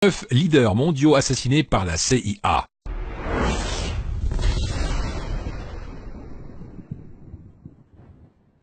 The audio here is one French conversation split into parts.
9 leaders mondiaux assassinés par la CIA.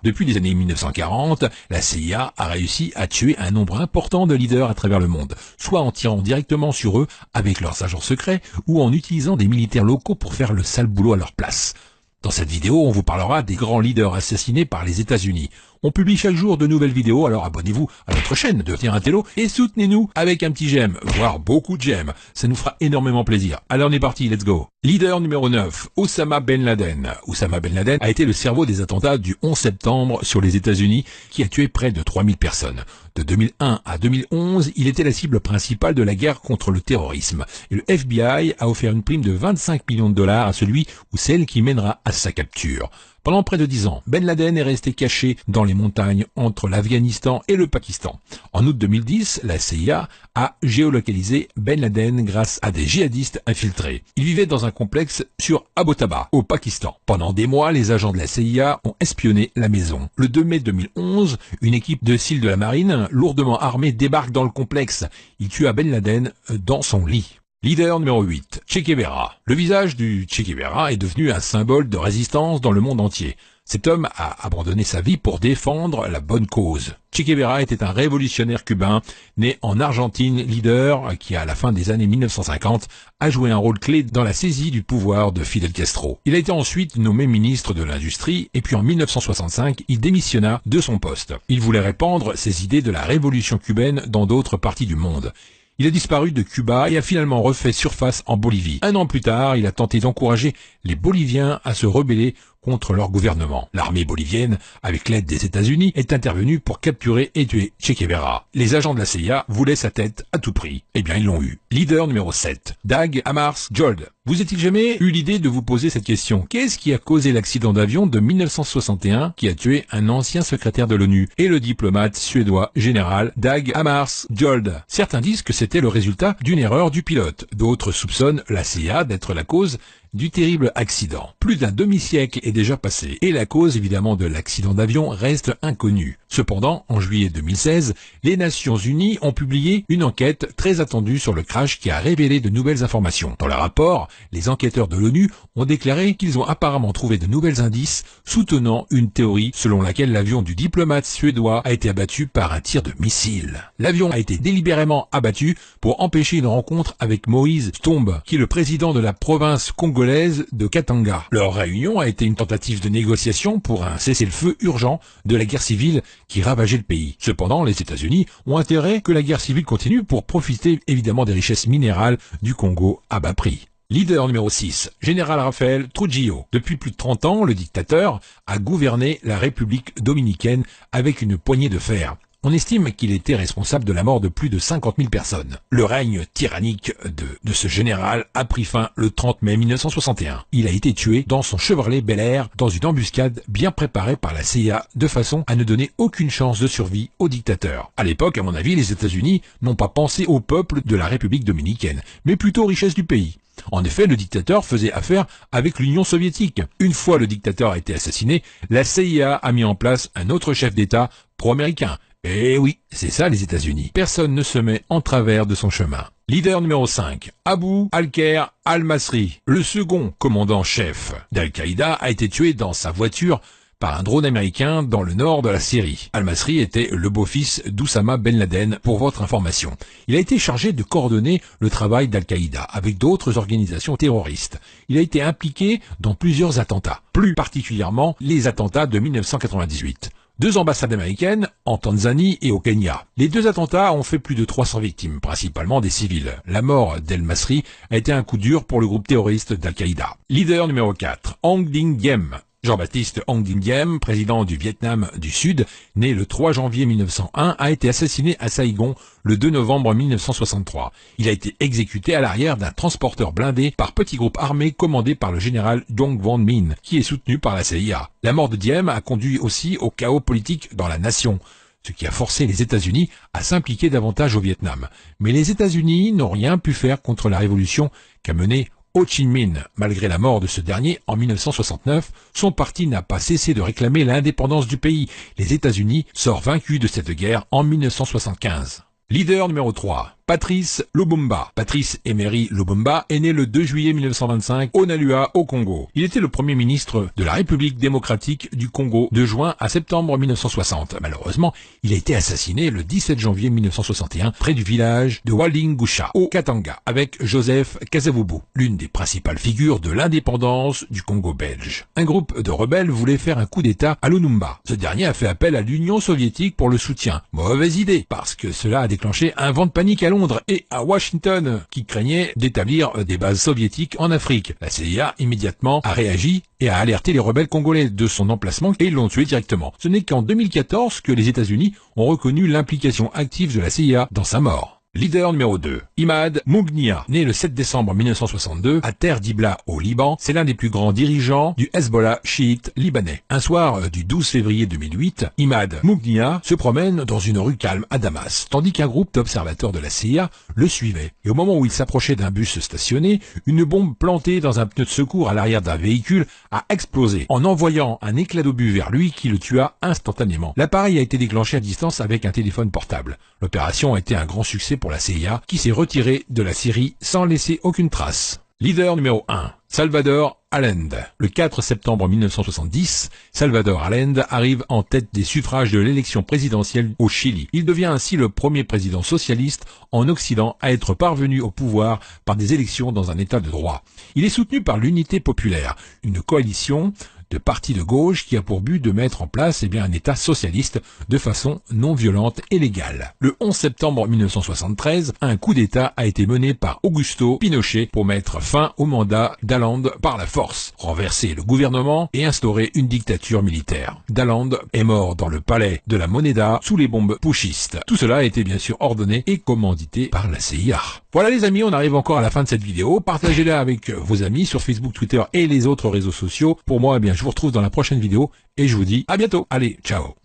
Depuis les années 1940, la CIA a réussi à tuer un nombre important de leaders à travers le monde, soit en tirant directement sur eux avec leurs agents secrets ou en utilisant des militaires locaux pour faire le sale boulot à leur place. Dans cette vidéo, on vous parlera des grands leaders assassinés par les États-Unis. On publie chaque jour de nouvelles vidéos, alors abonnez-vous à notre chaîne, devenez un télo et soutenez-nous avec un petit j'aime, voire beaucoup de j'aime. Ça nous fera énormément plaisir. Alors on est parti, let's go. Leader numéro 9, Osama Ben Laden. Osama Ben Laden a été le cerveau des attentats du 11 septembre sur les États-Unis qui a tué près de 3000 personnes. De 2001 à 2011, il était la cible principale de la guerre contre le terrorisme. Et le FBI a offert une prime de 25 millions de dollars à celui ou celle qui mènera à sa capture. Pendant près de 10 ans, Ben Laden est resté caché dans les montagnes entre l'Afghanistan et le Pakistan. En août 2010, la CIA a géolocalisé Ben Laden grâce à des djihadistes infiltrés. Il vivait dans un complexe sur Abbottabad, au Pakistan. Pendant des mois, les agents de la CIA ont espionné la maison. Le 2 mai 2011, une équipe de SEAL de la marine, lourdement armée, débarque dans le complexe. Il tua Ben Laden dans son lit. Leader numéro 8, Che Guevara. Le visage du Che Guevara est devenu un symbole de résistance dans le monde entier. Cet homme a abandonné sa vie pour défendre la bonne cause. Che Guevara était un révolutionnaire cubain, né en Argentine, leader qui, à la fin des années 1950, a joué un rôle clé dans la saisie du pouvoir de Fidel Castro. Il a été ensuite nommé ministre de l'Industrie, et puis en 1965, il démissionna de son poste. Il voulait répandre ses idées de la révolution cubaine dans d'autres parties du monde. Il a disparu de Cuba et a finalement refait surface en Bolivie. Un an plus tard, il a tenté d'encourager les Boliviens à se rebeller contre leur gouvernement. L'armée bolivienne, avec l'aide des États-Unis, est intervenue pour capturer et tuer Che Guevara. Les agents de la CIA voulaient sa tête à tout prix. Eh bien, ils l'ont eu. Leader numéro 7, Dag Hammarskjöld. Vous est-il jamais eu l'idée de vous poser cette question? Qu'est-ce qui a causé l'accident d'avion de 1961 qui a tué un ancien secrétaire de l'ONU et le diplomate suédois général Dag Hammarskjöld? Certains disent que c'était le résultat d'une erreur du pilote. D'autres soupçonnent la CIA d'être la cause du terrible accident. Plus d'un demi-siècle est déjà passé et la cause évidemment de l'accident d'avion reste inconnue. Cependant, en juillet 2016, les Nations Unies ont publié une enquête très attendue sur le crash qui a révélé de nouvelles informations. Dans le rapport, les enquêteurs de l'ONU ont déclaré qu'ils ont apparemment trouvé de nouveaux indices soutenant une théorie selon laquelle l'avion du diplomate suédois a été abattu par un tir de missile. L'avion a été délibérément abattu pour empêcher une rencontre avec Moïse Tsombe, qui est le président de la province congolaise de Katanga. Leur réunion a été une tentative de négociation pour un cessez-le-feu urgent de la guerre civile qui ravageait le pays. Cependant, les États-Unis ont intérêt que la guerre civile continue pour profiter évidemment des richesses minérales du Congo à bas prix. Leader numéro 6, Général Rafael Trujillo. Depuis plus de 30 ans, le dictateur a gouverné la République dominicaine avec une poignée de fer. On estime qu'il était responsable de la mort de plus de 50 000 personnes. Le règne tyrannique de ce général a pris fin le 30 mai 1961. Il a été tué dans son Chevrolet Bel Air dans une embuscade bien préparée par la CIA de façon à ne donner aucune chance de survie au dictateur. À l'époque, à mon avis, les États-Unis n'ont pas pensé au peuple de la République dominicaine, mais plutôt aux richesses du pays. En effet, le dictateur faisait affaire avec l'Union soviétique. Une fois le dictateur a été assassiné, la CIA a mis en place un autre chef d'État pro-américain. Eh oui, c'est ça les États-Unis. Personne ne se met en travers de son chemin. Leader numéro 5, Abu Alker al-Masri, le second commandant-chef d'Al-Qaïda, a été tué dans sa voiture par un drone américain dans le nord de la Syrie. Al-Masri était le beau-fils d'Oussama Ben Laden, pour votre information. Il a été chargé de coordonner le travail d'Al-Qaïda avec d'autres organisations terroristes. Il a été impliqué dans plusieurs attentats, plus particulièrement les attentats de 1998. 2 ambassades américaines en Tanzanie et au Kenya. Les 2 attentats ont fait plus de 300 victimes, principalement des civils. La mort d'El-Masri a été un coup dur pour le groupe terroriste d'Al-Qaïda. Leader numéro 4, Hong Dinh Diem. Jean-Baptiste Hong Dinh Diem, président du Vietnam du Sud, né le 3 janvier 1901, a été assassiné à Saigon le 2 novembre 1963. Il a été exécuté à l'arrière d'un transporteur blindé par petit groupe armé commandé par le général Dong Van Minh, qui est soutenu par la CIA. La mort de Diem a conduit aussi au chaos politique dans la nation, ce qui a forcé les États-Unis à s'impliquer davantage au Vietnam. Mais les États-Unis n'ont rien pu faire contre la révolution qu'a menée Ho Chi Minh. Malgré la mort de ce dernier en 1969, son parti n'a pas cessé de réclamer l'indépendance du pays. Les États-Unis sortent vaincus de cette guerre en 1975. Leader numéro 3, Patrice Lumumba. Patrice Emery Lumumba est né le 2 juillet 1925 au Nalua, au Congo. Il était le premier ministre de la République démocratique du Congo de juin à septembre 1960. Malheureusement, il a été assassiné le 17 janvier 1961 près du village de Walingusha, au Katanga, avec Joseph Kasavubu, l'une des principales figures de l'indépendance du Congo belge. Un groupe de rebelles voulait faire un coup d'État à Lumumba. Ce dernier a fait appel à l'Union soviétique pour le soutien. Mauvaise idée, parce que cela a déclenché un vent de panique à Londres et à Washington, qui craignait d'établir des bases soviétiques en Afrique. La CIA immédiatement a réagi et a alerté les rebelles congolais de son emplacement et l'ont tué directement. Ce n'est qu'en 2014 que les États-Unis ont reconnu l'implication active de la CIA dans sa mort. Leader numéro 2, Imad Mugnia, né le 7 décembre 1962 à Ter Dibla au Liban, c'est l'un des plus grands dirigeants du Hezbollah chiite libanais. Un soir du 12 février 2008, Imad Mugnia se promène dans une rue calme à Damas, tandis qu'un groupe d'observateurs de la CIA le suivait. Et au moment où il s'approchait d'un bus stationné, une bombe plantée dans un pneu de secours à l'arrière d'un véhicule a explosé, en envoyant un éclat d'obus vers lui qui le tua instantanément. L'appareil a été déclenché à distance avec un téléphone portable. L'opération a été un grand succès pour la CIA, qui s'est retirée de la Syrie sans laisser aucune trace. Leader numéro 1, Salvador Allende. Le 4 septembre 1970, Salvador Allende arrive en tête des suffrages de l'élection présidentielle au Chili. Il devient ainsi le premier président socialiste en Occident à être parvenu au pouvoir par des élections dans un état de droit. Il est soutenu par l'Unité populaire, une coalition de partis de gauche qui a pour but de mettre en place un État socialiste de façon non violente et légale. Le 11 septembre 1973, un coup d'État a été mené par Augusto Pinochet pour mettre fin au mandat d'Allende par la force, renverser le gouvernement et instaurer une dictature militaire. Allende est mort dans le palais de la Moneda sous les bombes putschistes. Tout cela a été bien sûr ordonné et commandité par la CIA. Voilà les amis, on arrive encore à la fin de cette vidéo. Partagez-la avec vos amis sur Facebook, Twitter et les autres réseaux sociaux. Pour moi, je vous retrouve dans la prochaine vidéo et je vous dis à bientôt. Allez, ciao.